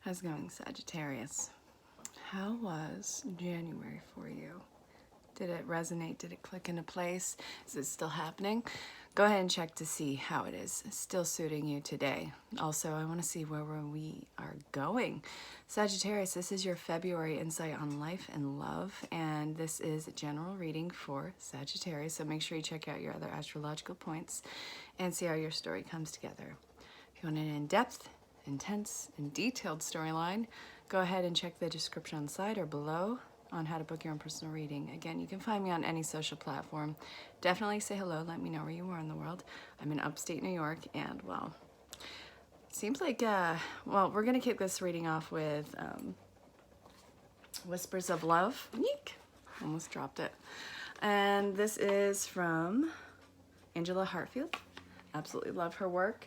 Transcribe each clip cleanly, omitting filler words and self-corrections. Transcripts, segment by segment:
How's it going, Sagittarius? How was January for you? Did it resonate? Did it click into place? Is it still happening? Go ahead and check to see how it is still suiting you today. Also, I want to see where we are going. Sagittarius, this is your February insight on life and love, and this is a general reading for Sagittarius, so make sure you check out your other astrological points and see how your story comes together. If you want an in-depth, intense, and detailed storyline, go ahead and check the description on the side or below on how to book your own personal reading. Again, you can find me on any social platform. Definitely say hello, let me know where you are in the world. I'm in upstate New York, and well, it seems like, well, we're gonna kick this reading off with Whispers of Love. Yeek! Almost dropped it. And this is from Angela Hartfield. Absolutely love her work.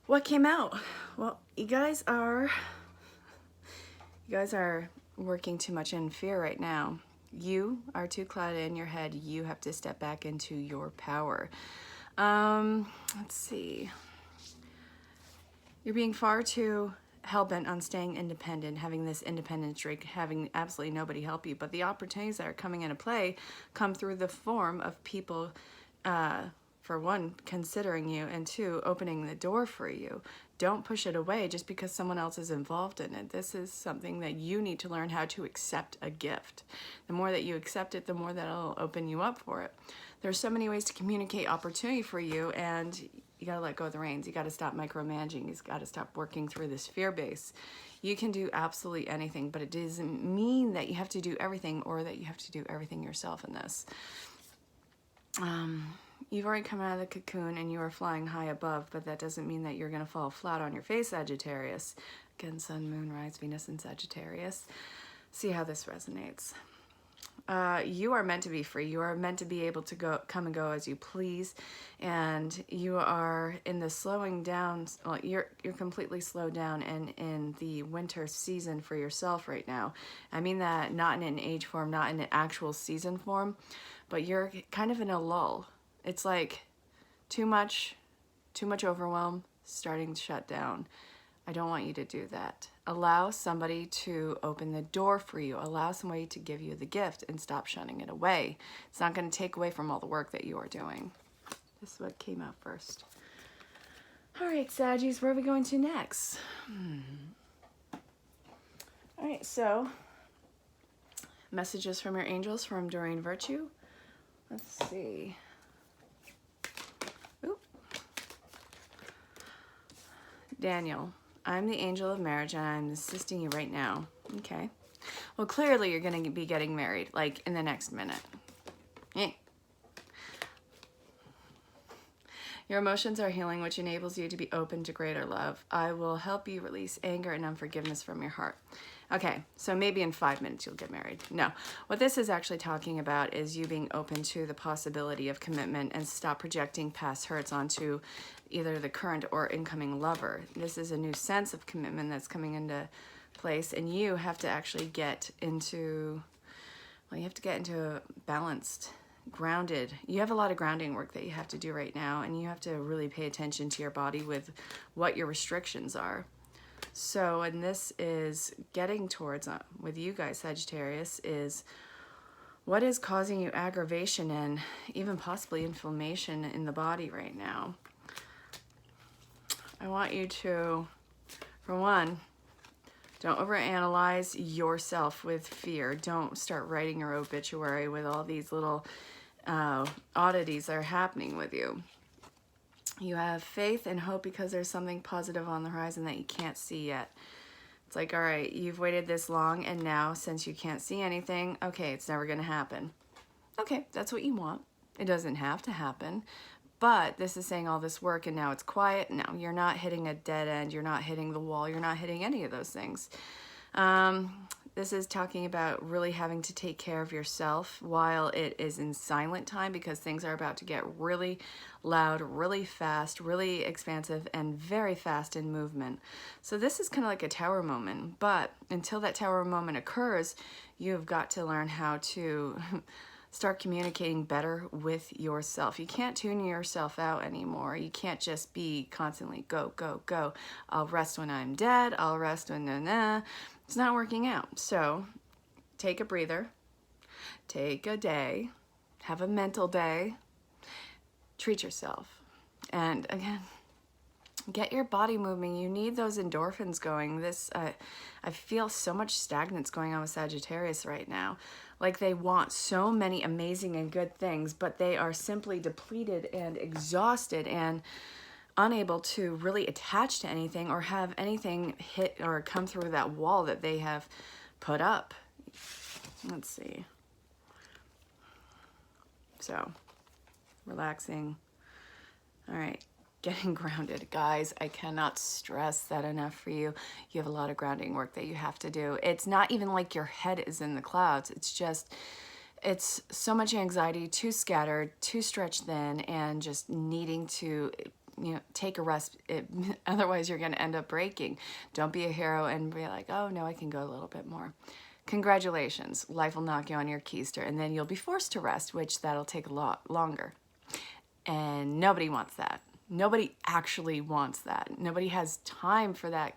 What came out? Well, you guys are working too much in fear right now. You are too clouded in your head. You have to step back into your power. Let's see. You're being far too hell-bent on staying independent, having this independent streak, having absolutely nobody help you. But the opportunities that are coming into play come through the form of people, for one, considering you, and two, opening the door for you. Don't push it away just because someone else is involved in it. This is something that you need to learn how to accept a gift. The more that you accept it, the more that it'll open you up for it. There's so many ways to communicate opportunity for you, and you gotta let go of the reins. You gotta stop micromanaging. You gotta stop working through this fear base. You can do absolutely anything, but it doesn't mean that you have to do everything or that you have to do everything yourself in this. You've already come out of the cocoon and you are flying high above, but that doesn't mean that you're going to fall flat on your face, Sagittarius. Again, Sun, Moon, Rise, Venus, and Sagittarius. See how this resonates. You are meant to be free. You are meant to be able to come and go as you please, and you are in the slowing down. Well, you're completely slowed down and in the winter season for yourself right now. I mean that not in an age form, not in an actual season form, but you're kind of in a lull. It's like too much overwhelm, starting to shut down. I don't want you to do that. Allow somebody to open the door for you. Allow somebody to give you the gift and stop shunning it away. It's not going to take away from all the work that you are doing. This is what came out first. All right, Saggies, where are we going to next? All right, so messages from your angels from Doreen Virtue. Let's see. Oop. Daniel, I'm the angel of marriage and I'm assisting you right now. Okay. Well, clearly you're going to be getting married, like in the next minute. Yeah. Your emotions are healing, which enables you to be open to greater love. I will help you release anger and unforgiveness from your heart. Okay, so maybe in 5 minutes you'll get married. No, what this is actually talking about is you being open to the possibility of commitment and stop projecting past hurts onto either the current or incoming lover. This is a new sense of commitment that's coming into place, and you have to actually get into, well, you have to get into a balanced, grounded. You have a lot of grounding work that you have to do right now, and you have to really pay attention to your body with what your restrictions are. So, and this is getting towards, with you guys, Sagittarius, is what is causing you aggravation and even possibly inflammation in the body right now. I want you to, for one, don't overanalyze yourself with fear. Don't start writing your obituary with all these little oddities that are happening with you. You have faith and hope because there's something positive on the horizon that you can't see yet. It's like, all right, you've waited this long, and now since you can't see anything, okay, it's never going to happen. Okay, that's what you want. It doesn't have to happen. But this is saying all this work, and now it's quiet. No, you're not hitting a dead end. You're not hitting the wall. You're not hitting any of those things. This is talking about really having to take care of yourself while it is in silent time, because things are about to get really loud, really fast, really expansive, and very fast in movement. So this is kind of like a tower moment, but until that tower moment occurs, you've got to learn how to Start communicating better with yourself. You can't tune yourself out anymore. You can't just be constantly go, go, go. I'll rest when I'm dead. I'll rest when It's not working out. So take a breather. Take a day. Have a mental day. Treat yourself. And again, get your body moving. You need those endorphins going. I feel so much stagnance going on with Sagittarius right now. Like they want so many amazing and good things, but they are simply depleted and exhausted and unable to really attach to anything or have anything hit or come through that wall that they have put up. Let's see. So, relaxing. All right. Getting grounded. Guys, I cannot stress that enough for you. You have a lot of grounding work that you have to do. It's not even like your head is in the clouds. It's just, it's so much anxiety, too scattered, too stretched thin, and just needing to, take a rest. Otherwise, you're going to end up breaking. Don't be a hero and be like, oh, no, I can go a little bit more. Congratulations. Life will knock you on your keister, and then you'll be forced to rest, which that'll take a lot longer. And nobody wants that. Nobody actually wants that. Nobody has time for that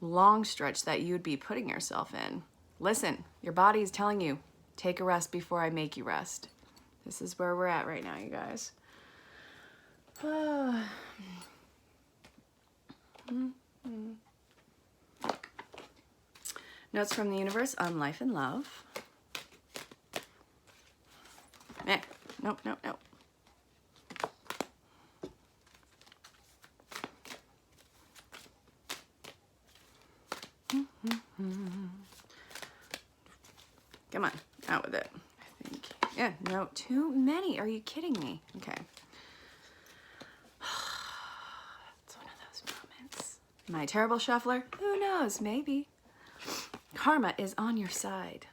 long stretch that you'd be putting yourself in. Listen, your body is telling you, take a rest before I make you rest. This is where we're at right now, you guys. Notes from the universe on life and love. Nope. Come on, out with it. I think. Yeah, no, too many. Are you kidding me? Okay. It's one of those moments. Am I a terrible shuffler? Who knows? Maybe. Karma is on your side.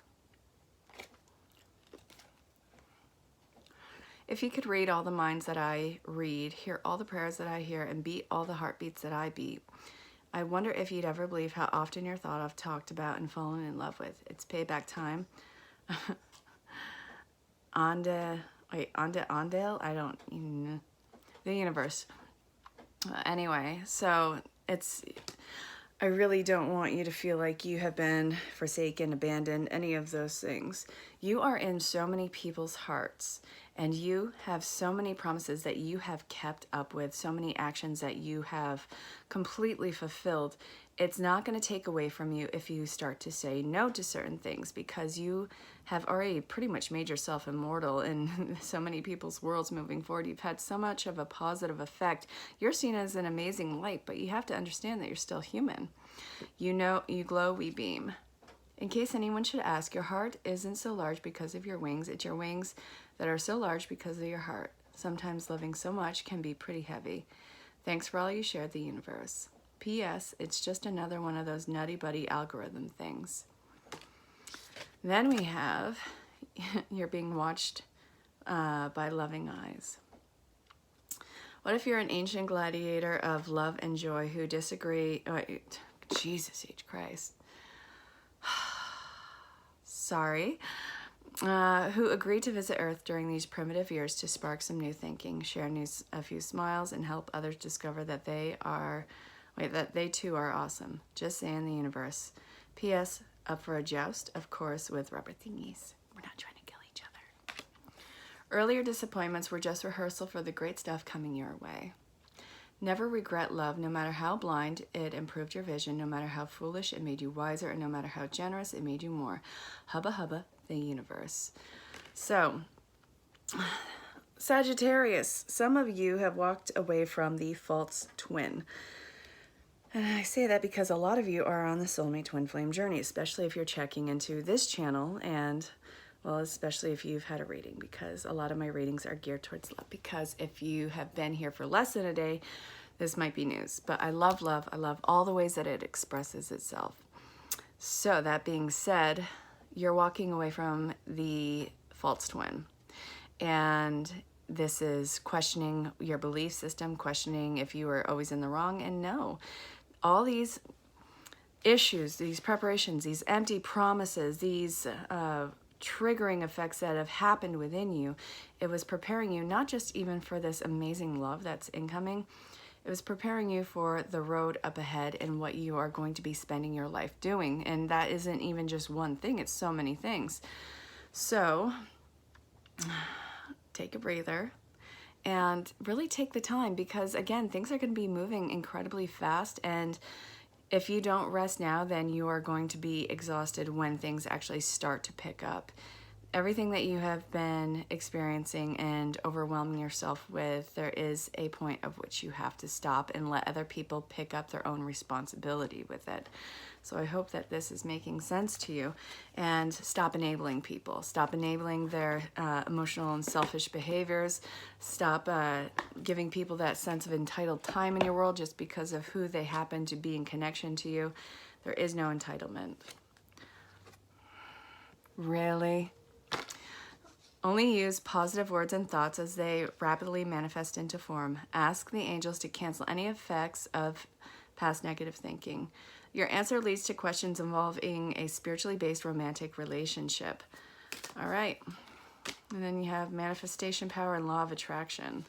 If you could read all the minds that I read, hear all the prayers that I hear, and beat all the heartbeats that I beat, I wonder if you'd ever believe how often you're thought of, talked about, and fallen in love with. It's payback time. Ondale? I don't even know. The universe. Anyway, so I really don't want you to feel like you have been forsaken, abandoned, any of those things. You are in so many people's hearts, and you have so many promises that you have kept up with, so many actions that you have completely fulfilled. It's not going to take away from you if you start to say no to certain things, because you have already pretty much made yourself immortal in so many people's worlds moving forward. You've had so much of a positive effect. You're seen as an amazing light, but you have to understand that you're still human. You know, you glow, we beam. In case anyone should ask, your heart isn't so large because of your wings. It's your wings that are so large because of your heart. Sometimes loving so much can be pretty heavy. Thanks for all you shared, the universe. P.S. It's just another one of those nutty buddy algorithm things. Then we have, you're being watched by loving eyes. What if you're an ancient gladiator of love and joy who disagree? Jesus H. Christ. Sorry. Who agreed to visit Earth during these primitive years to spark some new thinking, share a few smiles, and help others discover that that they too are awesome. Just saying, the universe. P.S. Up for a joust, of course, with rubber thingies. We're not trying to kill each other. Earlier disappointments were just rehearsal for the great stuff coming your way. Never regret love, no matter how blind it improved your vision, no matter how foolish it made you wiser, and no matter how generous it made you more. Hubba hubba, the universe. So, Sagittarius, some of you have walked away from the false twin. And I say that because a lot of you are on the soulmate twin flame journey, especially if you're checking into this channel, and well, especially if you've had a reading, because a lot of my readings are geared towards love. Because if you have been here for less than a day, this might be news. But I love love. I love all the ways that it expresses itself. So that being said, you're walking away from the false twin. And this is questioning your belief system, questioning if you were always in the wrong. And no, all these issues, these preparations, these empty promises, these triggering effects that have happened within you. It was preparing you not just even for this amazing love that's incoming, it was preparing you for the road up ahead and what you are going to be spending your life doing. And that isn't even just one thing, it's so many things. So take a breather and really take the time, because again, things are going to be moving incredibly fast, and if you don't rest now, then you are going to be exhausted when things actually start to pick up. Everything that you have been experiencing and overwhelming yourself with, there is a point of which you have to stop and let other people pick up their own responsibility with it. So I hope that this is making sense to you, and stop enabling people. Stop enabling their emotional and selfish behaviors. Stop giving people that sense of entitled time in your world just because of who they happen to be in connection to you. There is no entitlement. Really? Only use positive words and thoughts as they rapidly manifest into form. Ask the angels to cancel any effects of past negative thinking. Your answer leads to questions involving a spiritually based romantic relationship. All right. And then you have manifestation power and law of attraction.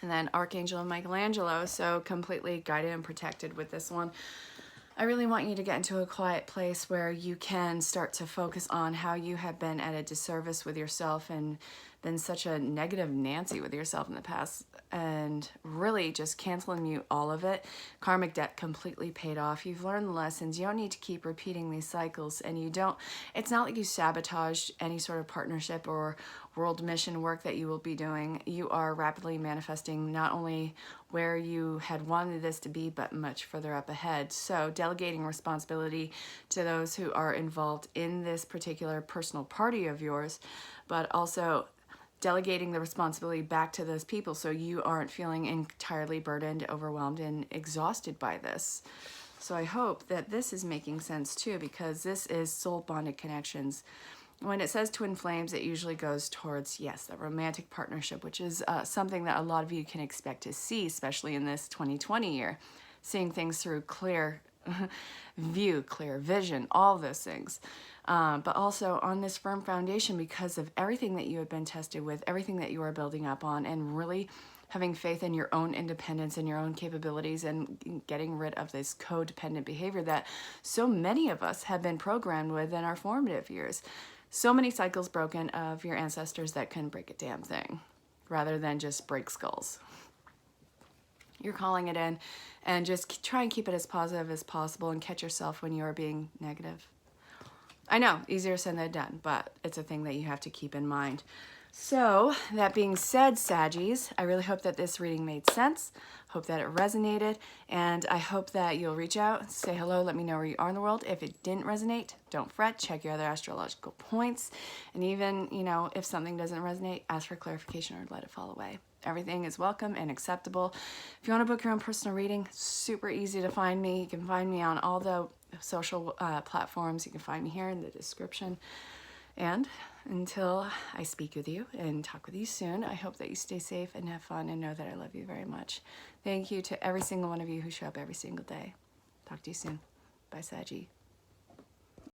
And then Archangel Michelangelo, so completely guided and protected with this one. I really want you to get into a quiet place where you can start to focus on how you have been at a disservice with yourself and been such a negative Nancy with yourself in the past, and really just cancel and mute all of it. Karmic debt completely paid off. You've learned the lessons. You don't need to keep repeating these cycles, and you don't, it's not like you sabotaged any sort of partnership or world mission work that you will be doing. You are rapidly manifesting not only where you had wanted this to be, but much further up ahead. So delegating responsibility to those who are involved in this particular personal party of yours, but also delegating the responsibility back to those people so you aren't feeling entirely burdened, overwhelmed, and exhausted by this. So I hope that this is making sense too, because this is soul bonded connections. When it says twin flames, it usually goes towards, yes, the romantic partnership, which is something that a lot of you can expect to see, especially in this 2020 year. Seeing things through clear view, clear vision, all those things. But also on this firm foundation, because of everything that you have been tested with, everything that you are building up on, and really having faith in your own independence and your own capabilities, and getting rid of this codependent behavior that so many of us have been programmed with in our formative years. So many cycles broken of your ancestors that couldn't break a damn thing, rather than just break skulls. You're calling it in, and just try and keep it as positive as possible, and catch yourself when you are being negative. I know, easier said than done, but it's a thing that you have to keep in mind. So, that being said, Saggies, I really hope that this reading made sense. Hope that it resonated, and I hope that you'll reach out, say hello, let me know where you are in the world. If it didn't resonate, don't fret, check your other astrological points, and even, if something doesn't resonate, ask for clarification or let it fall away. Everything is welcome and acceptable. If you want to book your own personal reading, super easy to find me. You can find me on all the social platforms. You can find me here in the description. And until I speak with you and talk with you soon, I hope that you stay safe and have fun, and know that I love you very much. Thank you to every single one of you who show up every single day. Talk to you soon. Bye, Saggy.